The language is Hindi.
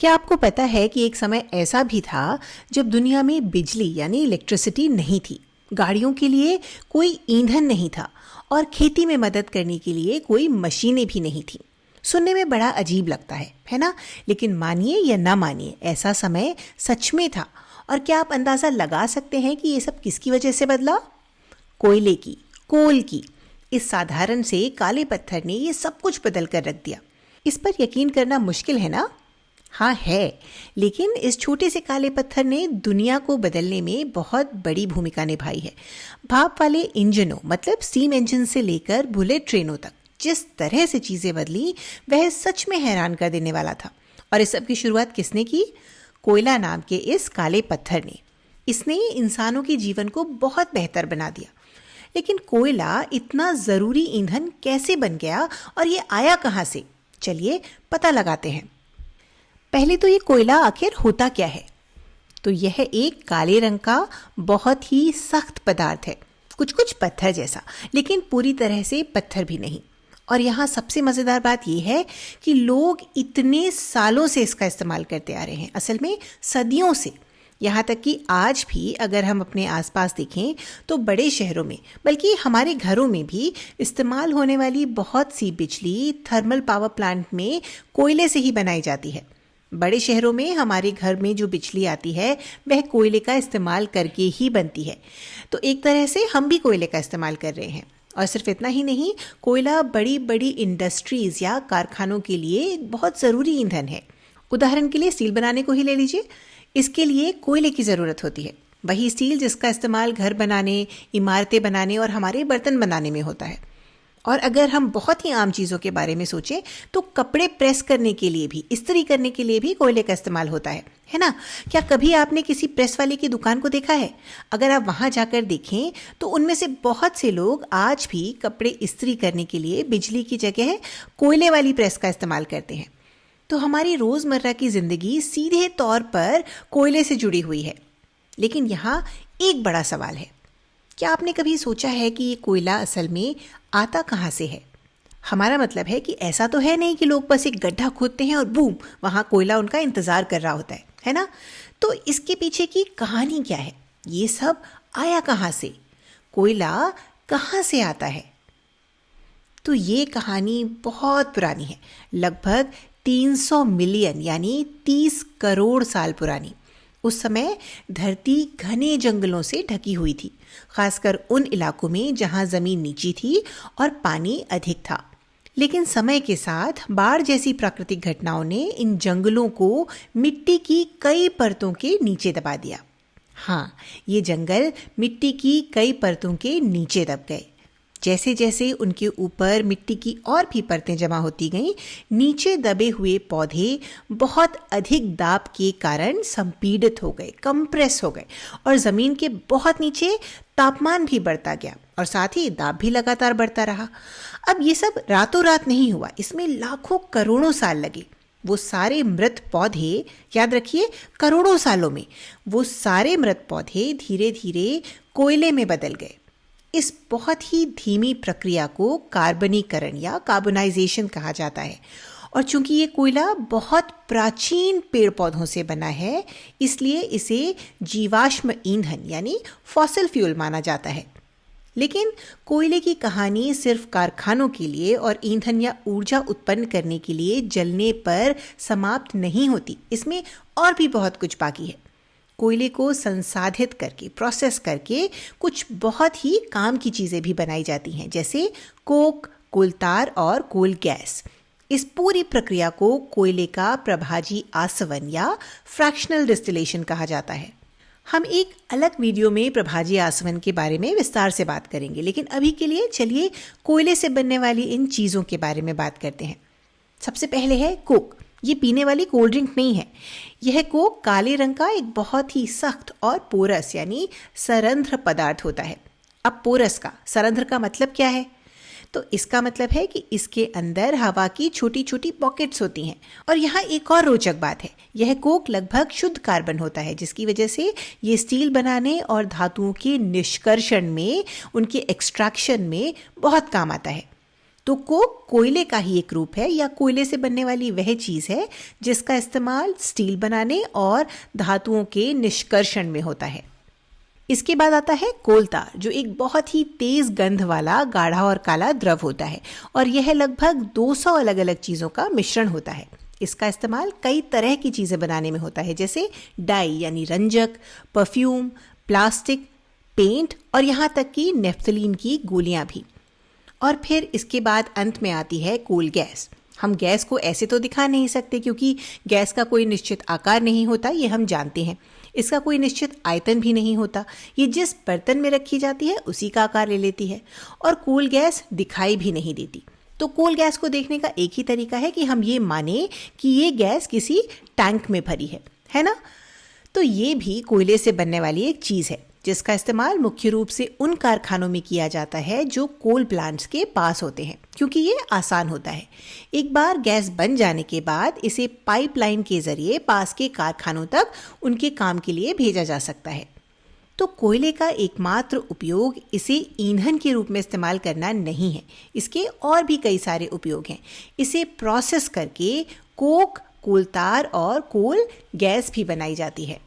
क्या आपको पता है कि एक समय ऐसा भी था जब दुनिया में बिजली यानी इलेक्ट्रिसिटी नहीं थी, गाड़ियों के लिए कोई ईंधन नहीं था और खेती में मदद करने के लिए कोई मशीनें भी नहीं थी। सुनने में बड़ा अजीब लगता है ना? लेकिन मानिए या ना मानिए, ऐसा समय सच में था। और क्या आप अंदाज़ा लगा सकते हैं कि ये सब किसकी वजह से बदला? कोयले की, कोल की। इस साधारण से काले पत्थर ने ये सब कुछ बदल कर रख दिया। इस पर यकीन करना मुश्किल है ना? हाँ है, लेकिन इस छोटे से काले पत्थर ने दुनिया को बदलने में बहुत बड़ी भूमिका निभाई है। भाप वाले इंजनों मतलब स्टीम इंजन से लेकर बुलेट ट्रेनों तक जिस तरह से चीज़ें बदली, वह सच में हैरान कर देने वाला था। और इस सब की शुरुआत किसने की? कोयला नाम के इस काले पत्थर ने। इसने इंसानों के जीवन को बहुत बेहतर बना दिया। लेकिन कोयला इतना ज़रूरी ईंधन कैसे बन गया और ये आया कहाँ से? चलिए पता लगाते हैं। पहले तो ये कोयला आखिर होता क्या है? तो यह एक काले रंग का बहुत ही सख्त पदार्थ है, कुछ कुछ पत्थर जैसा, लेकिन पूरी तरह से पत्थर भी नहीं। और यहाँ सबसे मज़ेदार बात यह है कि लोग इतने सालों से इसका इस्तेमाल करते आ रहे हैं, असल में सदियों से। यहाँ तक कि आज भी अगर हम अपने आसपास देखें तो बड़े शहरों में, बल्कि हमारे घरों में भी इस्तेमाल होने वाली बहुत सी बिजली थर्मल पावर प्लांट में कोयले से ही बनाई जाती है। बड़े शहरों में हमारे घर में जो बिजली आती है वह कोयले का इस्तेमाल करके ही बनती है। तो एक तरह से हम भी कोयले का इस्तेमाल कर रहे हैं। और सिर्फ इतना ही नहीं, कोयला बड़ी बड़ी इंडस्ट्रीज़ या कारखानों के लिए बहुत ज़रूरी ईंधन है। उदाहरण के लिए स्टील बनाने को ही ले लीजिए, इसके लिए कोयले की ज़रूरत होती है। वही स्टील जिसका इस्तेमाल घर बनाने, इमारतें बनाने और हमारे बर्तन बनाने में होता है। और अगर हम बहुत ही आम चीज़ों के बारे में सोचें तो कपड़े प्रेस करने के लिए भी, इस्त्री करने के लिए भी कोयले का इस्तेमाल होता है ना? क्या कभी आपने किसी प्रेस वाले की दुकान को देखा है? अगर आप वहाँ जाकर देखें तो उनमें से बहुत से लोग आज भी कपड़े इस्त्री करने के लिए बिजली की जगह कोयले वाली प्रेस का इस्तेमाल करते हैं। तो हमारी रोज़मर्रा की ज़िंदगी सीधे तौर पर कोयले से जुड़ी हुई है। लेकिन यहाँ एक बड़ा सवाल है, क्या आपने कभी सोचा है कि ये कोयला असल में आता कहाँ से है? हमारा मतलब है कि ऐसा तो है नहीं कि लोग बस एक गड्ढा खोदते हैं और बूम, वहाँ कोयला उनका इंतज़ार कर रहा होता है ना? तो इसके पीछे की कहानी क्या है? ये सब आया कहाँ से? कोयला कहाँ से आता है? तो ये कहानी बहुत पुरानी है, लगभग 300 मिलियन यानी 30 करोड़ साल पुरानी। उस समय धरती घने जंगलों से ढकी हुई थी, खासकर उन इलाकों में जहां ज़मीन नीची थी और पानी अधिक था। लेकिन समय के साथ बाढ़ जैसी प्राकृतिक घटनाओं ने इन जंगलों को मिट्टी की कई परतों के नीचे दबा दिया। हाँ, ये जंगल मिट्टी की कई परतों के नीचे दब गए। जैसे जैसे उनके ऊपर मिट्टी की और भी परतें जमा होती गईं, नीचे दबे हुए पौधे बहुत अधिक दाब के कारण संपीड़ित हो गए, कंप्रेस हो गए, और ज़मीन के बहुत नीचे तापमान भी बढ़ता गया और साथ ही दाब भी लगातार बढ़ता रहा। अब ये सब रातों रात नहीं हुआ, इसमें लाखों करोड़ों साल लगे। वो सारे मृत पौधे, याद रखिए करोड़ों सालों में, वो सारे मृत पौधे धीरे धीरे कोयले में बदल गए। इस बहुत ही धीमी प्रक्रिया को कार्बनीकरण या कार्बनाइजेशन कहा जाता है। और चूंकि ये कोयला बहुत प्राचीन पेड़ पौधों से बना है, इसलिए इसे जीवाश्म ईंधन यानी फॉसिल फ्यूल माना जाता है। लेकिन कोयले की कहानी सिर्फ कारखानों के लिए और ईंधन या ऊर्जा उत्पन्न करने के लिए जलने पर समाप्त नहीं होती। इसमें और भी बहुत कुछ बाकी है। कोयले को संसाधित करके, प्रोसेस करके कुछ बहुत ही काम की चीज़ें भी बनाई जाती हैं, जैसे कोक, कोलतार और कोल गैस। इस पूरी प्रक्रिया को कोयले का प्रभाजी आसवन या फ्रैक्शनल डिस्टिलेशन कहा जाता है। हम एक अलग वीडियो में प्रभाजी आसवन के बारे में विस्तार से बात करेंगे, लेकिन अभी के लिए चलिए कोयले से बनने वाली इन चीज़ों के बारे में बात करते हैं। सबसे पहले है कोक। ये पीने वाली कोल्ड ड्रिंक नहीं है। यह कोक काले रंग का एक बहुत ही सख्त और पोरस यानी सरंध्र पदार्थ होता है। अब पोरस का, सरंध्र का मतलब क्या है? तो इसका मतलब है कि इसके अंदर हवा की छोटी छोटी पॉकेट्स होती हैं। और यहाँ एक और रोचक बात है, यह कोक लगभग शुद्ध कार्बन होता है, जिसकी वजह से ये स्टील बनाने और धातुओं के निष्कर्षण में, उनके एक्सट्रैक्शन में बहुत काम आता है। तो कोक कोयले का ही एक रूप है या कोयले से बनने वाली वह चीज़ है जिसका इस्तेमाल स्टील बनाने और धातुओं के निष्कर्षण में होता है। इसके बाद आता है कोलतार, जो एक बहुत ही तेज गंध वाला गाढ़ा और काला द्रव होता है और यह लगभग 200 अलग अलग चीज़ों का मिश्रण होता है। इसका इस्तेमाल कई तरह की चीज़ें बनाने में होता है, जैसे डाई यानी रंजक, परफ्यूम, प्लास्टिक, पेंट और यहाँ तक कि नेफ्थलीन की गोलियाँ भी। और फिर इसके बाद अंत में आती है कोल गैस। हम गैस को ऐसे तो दिखा नहीं सकते क्योंकि गैस का कोई निश्चित आकार नहीं होता, ये हम जानते हैं। इसका कोई निश्चित आयतन भी नहीं होता, ये जिस बर्तन में रखी जाती है उसी का आकार ले लेती है और कोल गैस दिखाई भी नहीं देती। तो कोल गैस को देखने का एक ही तरीका है कि हम ये माने कि ये गैस किसी टैंक में भरी है ना? तो ये भी कोयले से बनने वाली एक चीज़ है जिसका इस्तेमाल मुख्य रूप से उन कारखानों में किया जाता है जो कोल प्लांट्स के पास होते हैं, क्योंकि ये आसान होता है। एक बार गैस बन जाने के बाद इसे पाइपलाइन के जरिए पास के कारखानों तक उनके काम के लिए भेजा जा सकता है। तो कोयले का एकमात्र उपयोग इसे ईंधन के रूप में इस्तेमाल करना नहीं है, इसके और भी कई सारे उपयोग हैं। इसे प्रोसेस करके कोक, कोलतार और कोल गैस भी बनाई जाती है।